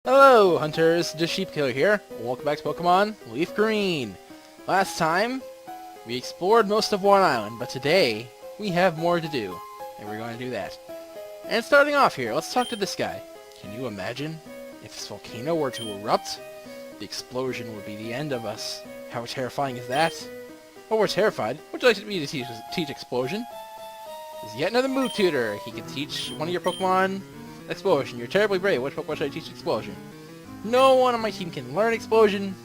Hello, hunters! The Sheep Killer here. Welcome back to Pokemon Leaf Green. Last time, we explored most of one island, but today, we have more to do, and we're going to do that. And starting off here, let's talk to this guy. Can you imagine if this volcano were to erupt? The explosion would be the end of us. How terrifying is that? Well, we're terrified. Would you like me to teach explosion? There's yet another move tutor. He can teach one of your Pokemon Explosion. You're terribly brave. Which Pokemon should I teach Explosion? No one on my team can learn Explosion.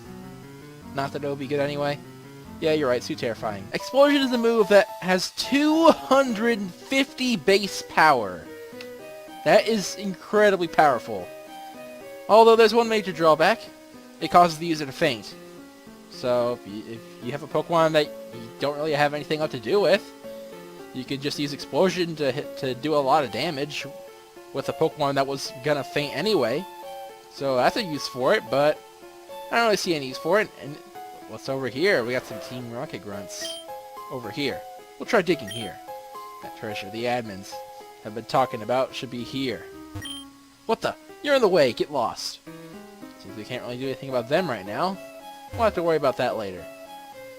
Not that it would be good anyway. Yeah, you're right. It's too terrifying. Explosion is a move that has 250 base power. That is incredibly powerful. Although there's one major drawback. It causes the user to faint. So if you have a Pokemon that you don't really have anything left to do with, you could just use Explosion to do a lot of damage with a Pokemon that was gonna faint anyway. So that's a use for it, but I don't really see any use for it. And what's over here? We got some Team Rocket Grunts over here. We'll try digging here. That treasure the admins have been talking about should be here. What the? You're in the way. Get lost. Seems we can't really do anything about them right now. We'll have to worry about that later.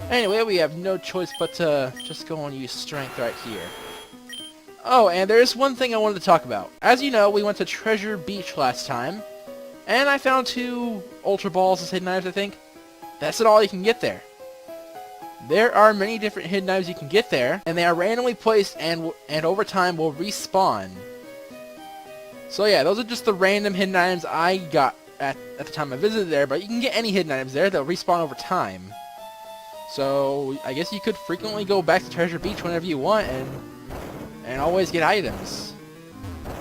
Anyway, we have no choice but to just go and use Strength right here. Oh, and there's one thing I wanted to talk about. As you know, we went to Treasure Beach last time, and I found 2 Ultra Balls as hidden items, I think. That's not all you can get there. There are many different hidden items you can get there, and they are randomly placed and over time will respawn. So yeah, those are just the random hidden items I got at the time I visited there, but you can get any hidden items there. They'll respawn over time. So I guess you could frequently go back to Treasure Beach whenever you want and always get items.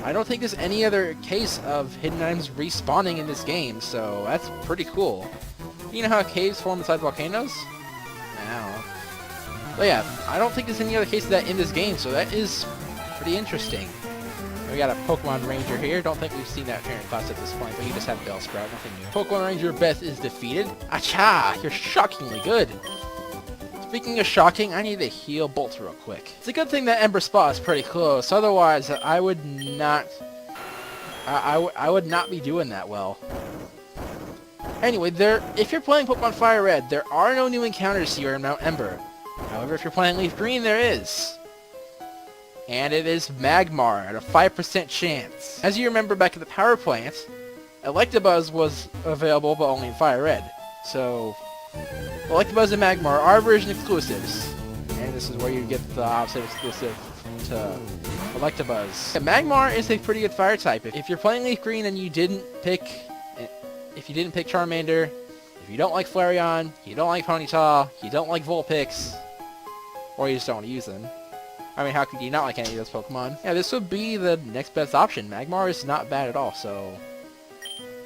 I don't think there's any other case of hidden items respawning in this game, so that's pretty cool. You know how caves form inside volcanoes? I don't know. But yeah, I don't think there's any other case of that in this game, so that is pretty interesting. We got a Pokemon Ranger here. Don't think we've seen that trainer class at this point, but you just have Bellsprout, nothing new. Pokemon Ranger Beth is defeated. Acha! You're shockingly good. Speaking of shocking, I need to heal Bolt real quick. It's a good thing that Ember Spa is pretty close, otherwise I would not... I would not be doing that well. Anyway, if you're playing Pokemon Fire Red, there are no new encounters here in Mount Ember. However, if you're playing Leaf Green, there is. And it is Magmar at a 5% chance. As you remember back at the power plant, Electabuzz was available but only in Fire Red. So, Electabuzz and Magmar are version exclusives. And this is where you get the opposite exclusive to Electabuzz. And Magmar is a pretty good fire type. If you're playing Leaf Green and you didn't pick Charmander, if you don't like Flareon, you don't like Ponyta, you don't like Vulpix, or you just don't want to use them. I mean, how could you not like any of those Pokemon? Yeah, this would be the next best option. Magmar is not bad at all, so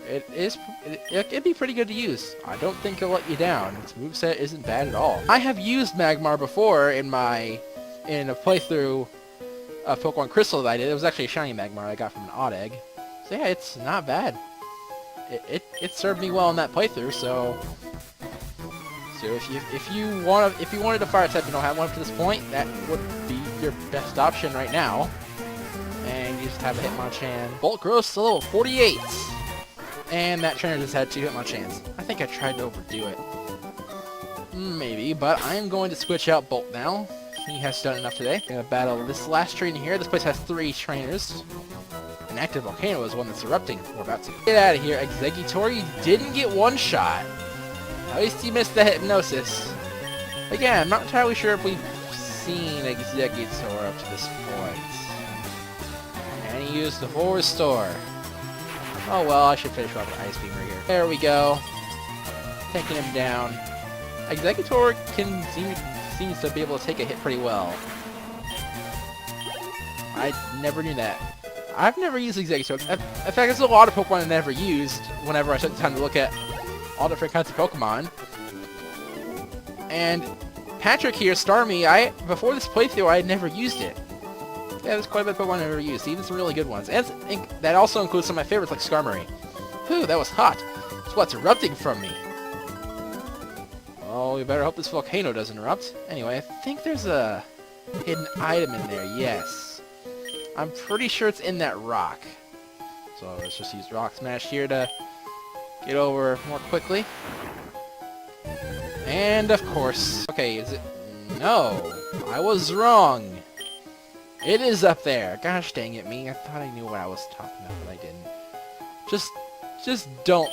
it'd be pretty good to use. I don't think it'll let you down. Its moveset isn't bad at all. I have used Magmar before in a playthrough of Pokemon Crystal that I did. It was actually a shiny Magmar I got from an odd egg. So yeah, it's not bad. It served me well in that playthrough, so if you wanted a fire type and don't have one up to this point, that would be your best option right now. And you just have a Hitmonchan. Bolt grows to level 48. And that trainer just had 2 Hitmonchans. I think I tried to overdo it. Maybe, but I'm going to switch out Bolt now. He has done enough today. I'm going to battle this last trainer here. This place has 3 trainers. An active volcano is one that's erupting. We're about to get out of here. Exeggutor didn't get one shot. At least he missed the hypnosis. Again, I'm not entirely sure if we've seen Exeggutor up to this point. And he used the full restore. Oh well, I should finish off with Ice Beam right here. There we go. Taking him down. Exeggutor seems to be able to take a hit pretty well. I never knew that. I've never used Exeggutor. In fact, there's a lot of Pokemon I never used whenever I took the time to look at all different kinds of Pokemon. And Patrick here, Starmie, before this playthrough, I had never used it. Yeah, there's quite a bit of Pokemon I've never used, even some really good ones. And that also includes some of my favorites like Skarmory. Whew, that was hot. It's what's erupting from me. Oh, we better hope this volcano doesn't erupt. Anyway, I think there's a hidden item in there, yes. I'm pretty sure it's in that rock. So let's just use Rock Smash here to get over more quickly. And of course, okay, is it? No, I was wrong. It is up there. Gosh dang it, me. I thought I knew what I was talking about, but I didn't. Just don't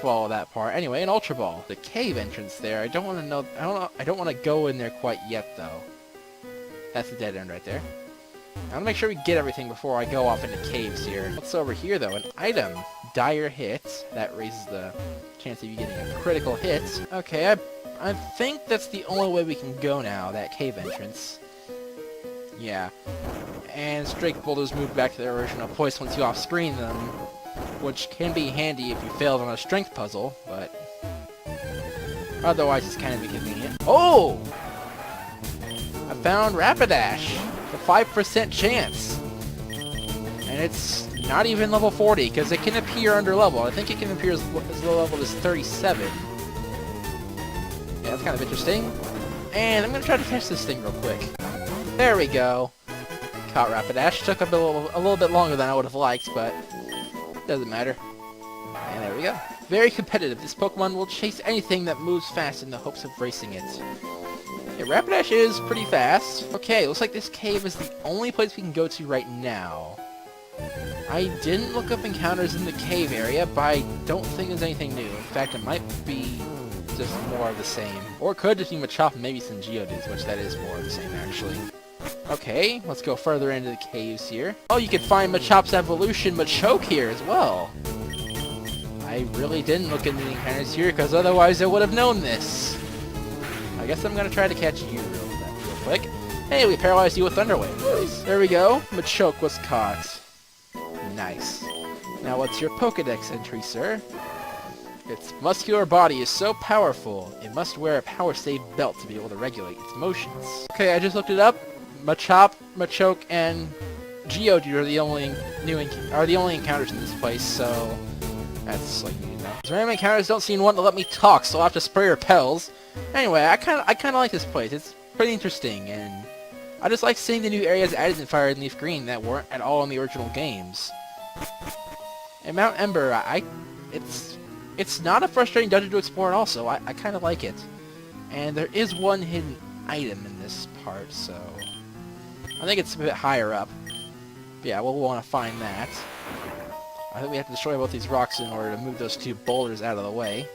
follow that part. Anyway, an Ultra Ball. The cave entrance there. I don't want to know. I don't want to go in there quite yet, though. That's the dead end right there. I want to make sure we get everything before I go off into caves here. What's over here, though? An item. Dire hit. That raises the chance of you getting a critical hit. Okay, I think that's the only way we can go now, that cave entrance. Yeah. And strike boulders move back to their original place once you off-screen them, which can be handy if you failed on a strength puzzle, but otherwise it's kind of inconvenient. Oh! I found Rapidash! The 5% chance! And it's not even level 40, because it can appear under level. I think it can appear as low level as 37. Yeah, that's kind of interesting. And I'm going to try to catch this thing real quick. There we go. Caught Rapidash. Took a little bit longer than I would have liked, but doesn't matter. And there we go. Very competitive. This Pokemon will chase anything that moves fast in the hopes of racing it. Yeah, Rapidash is pretty fast. Okay, looks like this cave is the only place we can go to right now. I didn't look up encounters in the cave area, but I don't think there's anything new. In fact, it might be just more of the same. Or it could just be Machop and maybe some Geodudes, which that is more of the same, actually. Okay, let's go further into the caves here. Oh, you can find Machop's evolution Machoke here as well. I really didn't look into the encounters here, because otherwise I would have known this. I guess I'm going to try to catch you real quick. Hey, we paralyzed you with Thunder Wave. Nice. There we go. Machoke was caught. Nice. Now what's your Pokedex entry, sir? Its muscular body is so powerful, it must wear a power save belt to be able to regulate its motions. Okay, I just looked it up. Machop, Machoke, and Geodude are the only encounters in this place, so that's like you know. These random encounters don't seem to want to let me talk, so I'll have to spray repels. Anyway, I kind of like this place. It's pretty interesting, and I just like seeing the new areas added in Fire and Leaf Green that weren't at all in the original games. And Mount Ember, it's not a frustrating dungeon to explore at all, so I kind of like it. And there is one hidden item in this part, so I think it's a bit higher up. But yeah, we'll want to find that. I think we have to destroy both these rocks in order to move those two boulders out of the way.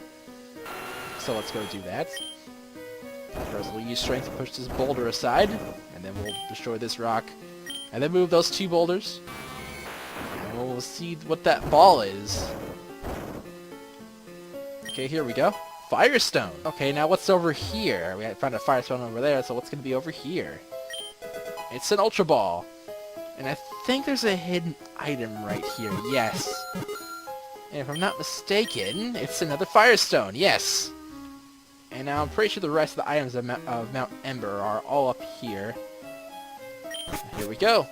So let's go do that. First we'll use strength to push this boulder aside, and then we'll destroy this rock. And then move those two boulders. And we'll see what that ball is. Okay, here we go. Firestone! Okay, now what's over here? We found a Firestone over there, so what's going to be over here? It's an Ultra Ball. And I think there's a hidden item right here. Yes. And if I'm not mistaken, it's another Firestone. Yes! And now I'm pretty sure the rest of the items of Mount Ember are all up here. Here we go.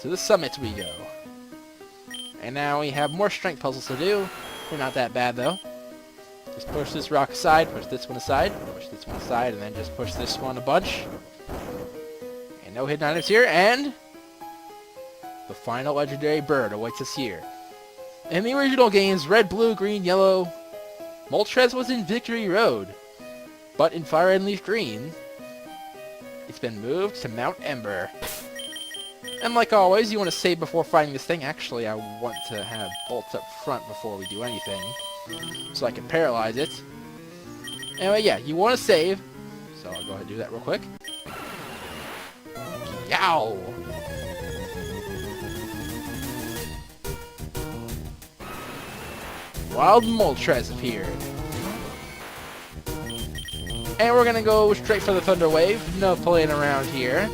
To the summit we go. And now we have more strength puzzles to do. They're not that bad, though. Just push this rock aside, push this one aside, push this one aside, and then just push this one a bunch. And no hidden items here, and the final legendary bird awaits us here. In the original games, red, blue, green, yellow, Moltres was in Victory Road. But in Fire and Leaf Green, it's been moved to Mount Ember. And like always, you want to save before fighting this thing. Actually, I want to have bolts up front before we do anything, so I can paralyze it. Anyway, yeah, you want to save, so I'll go ahead and do that real quick. Yow! Wild Moltres appeared. And we're gonna go straight for the Thunder Wave. No playing around here.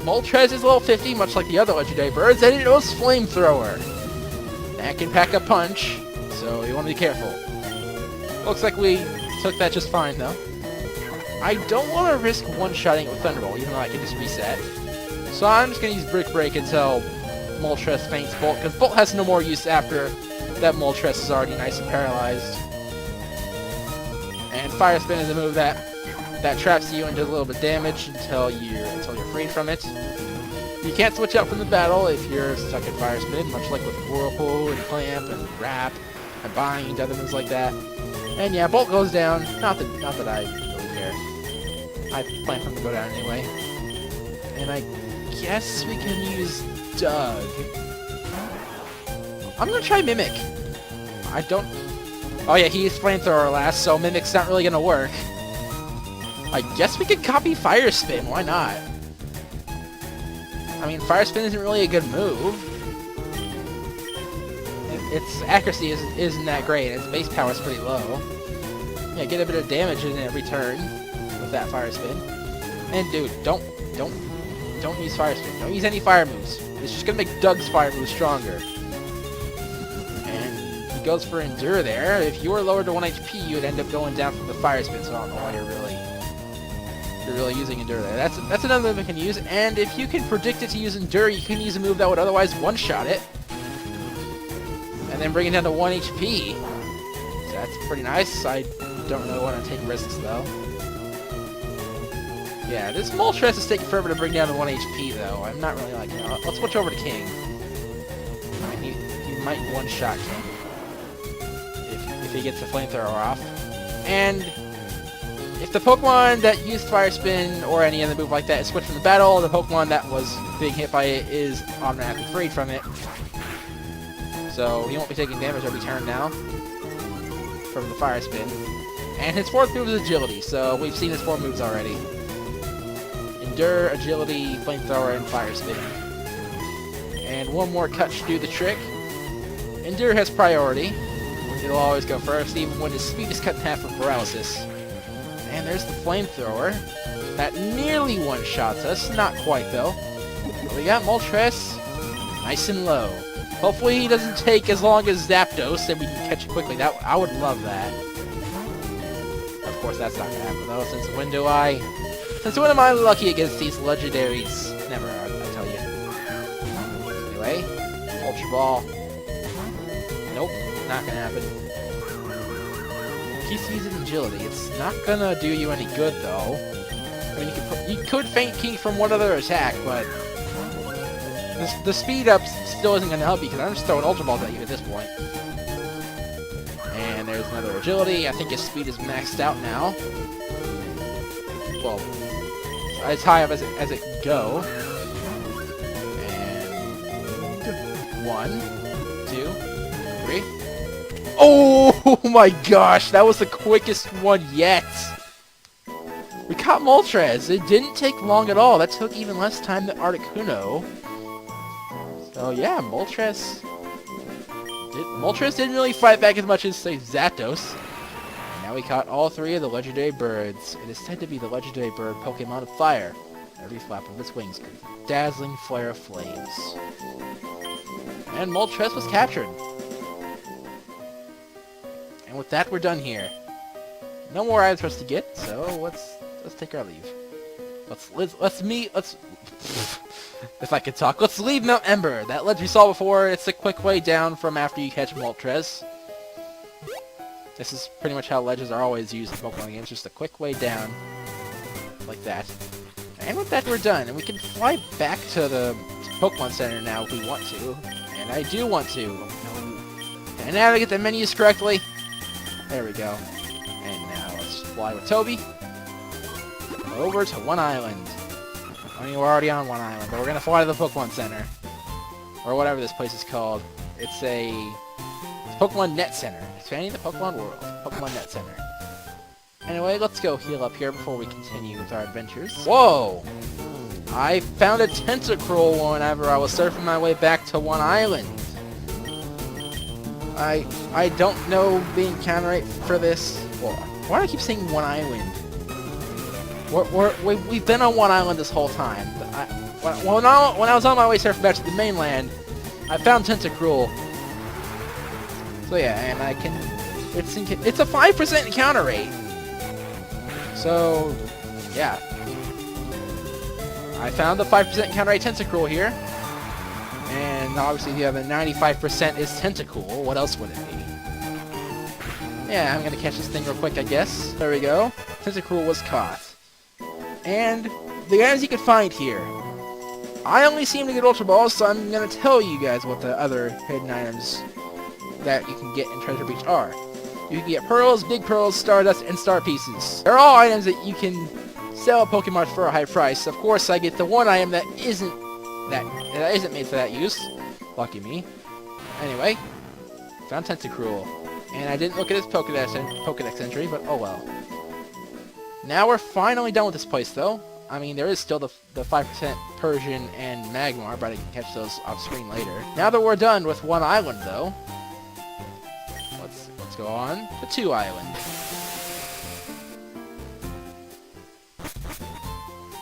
Moltres is level 50, much like the other legendary birds, and it knows Flamethrower. That can pack a punch, so you want to be careful. Looks like we took that just fine, though. I don't want to risk one-shotting it with Thunderbolt, even though I can just reset. So I'm just going to use Brick Break until Moltres faints Bolt, because Bolt has no more use after that Moltres is already nice and paralyzed. And Fire Spin is a move that traps you and does a little bit of damage until you're freed from it. You can't switch out from the battle if you're stuck in Fire Spin, much like with Whirlpool and Clamp and Wrap. and bind, other moves like that. And yeah, Bolt goes down. Not that I really care. I plan for him to go down anyway. And I guess we can use Doug. I'm gonna try Mimic. I don't... Oh yeah, he used Flamethrower last, so Mimic's not really gonna work. I guess we could copy Fire Spin, why not? I mean, Fire Spin isn't really a good move. Its accuracy isn't that great, its base power is pretty low. Yeah, get a bit of damage in every turn with that Fire Spin. And dude, don't use Fire Spin. Don't use any fire moves. It's just gonna make Doug's fire moves stronger. And he goes for Endure there. If you were lowered to 1 HP, you would end up going down from the Fire Spin, so I don't know why you're really using Endure there. That's another move you can use, and if you can predict it to use Endure, you can use a move that would otherwise one-shot it. And then bring it down to 1 HP. So that's pretty nice. I don't really want to take risks, though. Yeah, this Moltres is taking forever to bring down to 1 HP, though. I'm not really liking it. Let's switch over to King. I mean, he might one-shot King if he gets the Flamethrower off. And if the Pokemon that used Fire Spin or any other move like that is switched from the battle, the Pokemon that was being hit by it is automatically freed from it. So he won't be taking damage every turn now from the Fire Spin. And his fourth move is Agility, so we've seen his 4 moves already. Endure, Agility, Flamethrower, and Fire Spin. And one more cut should do the trick. Endure has priority. It'll always go first, even when his speed is cut in half for Paralysis. And there's the Flamethrower. That nearly one-shots us. Not quite, though. But we got Moltres nice and low. Hopefully he doesn't take as long as Zapdos and we can catch it quickly. I would love that. Of course, that's not going to happen, though, since when am I lucky against these legendaries? Never, I tell you. Anyway, Ultra Ball. Nope, not going to happen. Keeps using Agility. It's not going to do you any good, though. I mean, you could Faint King from one other attack, but the speed up still isn't going to help you, because I'm just throwing Ultra Balls at you at this point. And there's another Agility. I think his speed is maxed out now. Well, as high up as it can go. And 1, 2, 3. Oh my gosh, that was the quickest one yet. We caught Moltres. It didn't take long at all. That took even less time than Articuno. So yeah, Moltres didn't really fight back as much as, say, Zapdos. And now we caught all 3 of the legendary birds. It is said to be the legendary bird Pokemon of fire. Every flap of its wings gives a dazzling flare of flames. And Moltres was captured. And with that, we're done here. No more items for us to get, so let's take our leave. If I could talk, let's leave Mount Ember. That ledge we saw before, it's a quick way down from after you catch Moltres. This is pretty much how ledges are always used in Pokemon games, just a quick way down. Like that. And with that, we're done. And we can fly back to the Pokemon Center now if we want to. And I do want to. And now to get the menus correctly. There we go. And now let's fly with Toby over to One Island. I mean, we're already on One Island, but we're going to fly to the Pokemon Center. Or whatever this place is called. It's Pokemon Net Center. Expanding the Pokemon world. Pokemon Net Center. Anyway, let's go heal up here before we continue with our adventures. Whoa! I found a Tentacruel whenever I was surfing my way back to One Island. I don't know the encounter rate for this. Well, why do I keep saying One Island? We've been on One Island this whole time. When I was on my way surfing back to the mainland, I found Tentacruel. So yeah, and I can... It's a 5% encounter rate. So, yeah. I found the 5% encounter rate Tentacruel here. And obviously the other 95% is Tentacool. What else would it be? Yeah, I'm gonna catch this thing real quick, I guess. There we go. Tentacruel was caught. And the items you can find here. I only seem to get Ultra Balls, so I'm gonna tell you guys what the other hidden items that you can get in Treasure Beach are. You can get pearls, big pearls, stardust, and star pieces. They're all items that you can sell at Pokemon for a high price. Of course, I get the one item that isn't made for that use. Lucky me. Anyway, found Tentacruel. And I didn't look at his Pokedex entry, but oh well. Now we're finally done with this place, though. I mean, there is still the 5% Persian and Magmar, but I can catch those off screen later. Now that we're done with one island, though, let's go on to 2 Island.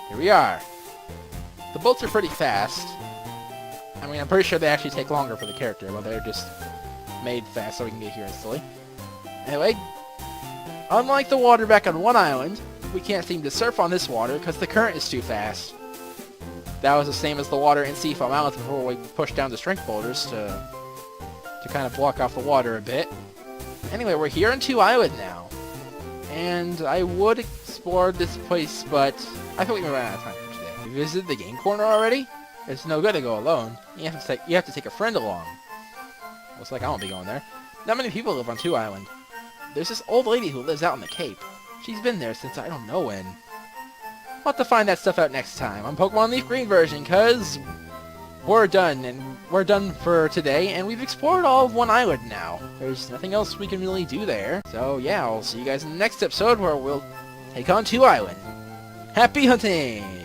Here we are. The boats are pretty fast. I mean, I'm pretty sure they actually take longer for the character, but they're just made fast so we can get here instantly. Anyway, unlike the water back on 1 Island, we can't seem to surf on this water because the current is too fast. That was the same as the water in Seafoam Islands before we pushed down the strength boulders to kind of block off the water a bit. Anyway, we're here in 2 Island now. And I would explore this place, but I think we ran out of time for today. We visited the game corner already? It's no good to go alone. You have to take a friend along. Looks like I won't be going there. Not many people live on 2 Island. There's this old lady who lives out in the Cape. She's been there since I don't know when. I'll have to find that stuff out next time on Pokemon Leaf Green version, cause we're done, and we're done for today, and we've explored all of 1 Island now. There's nothing else we can really do there. So yeah, I'll see you guys in the next episode where we'll take on 2 Island. Happy hunting!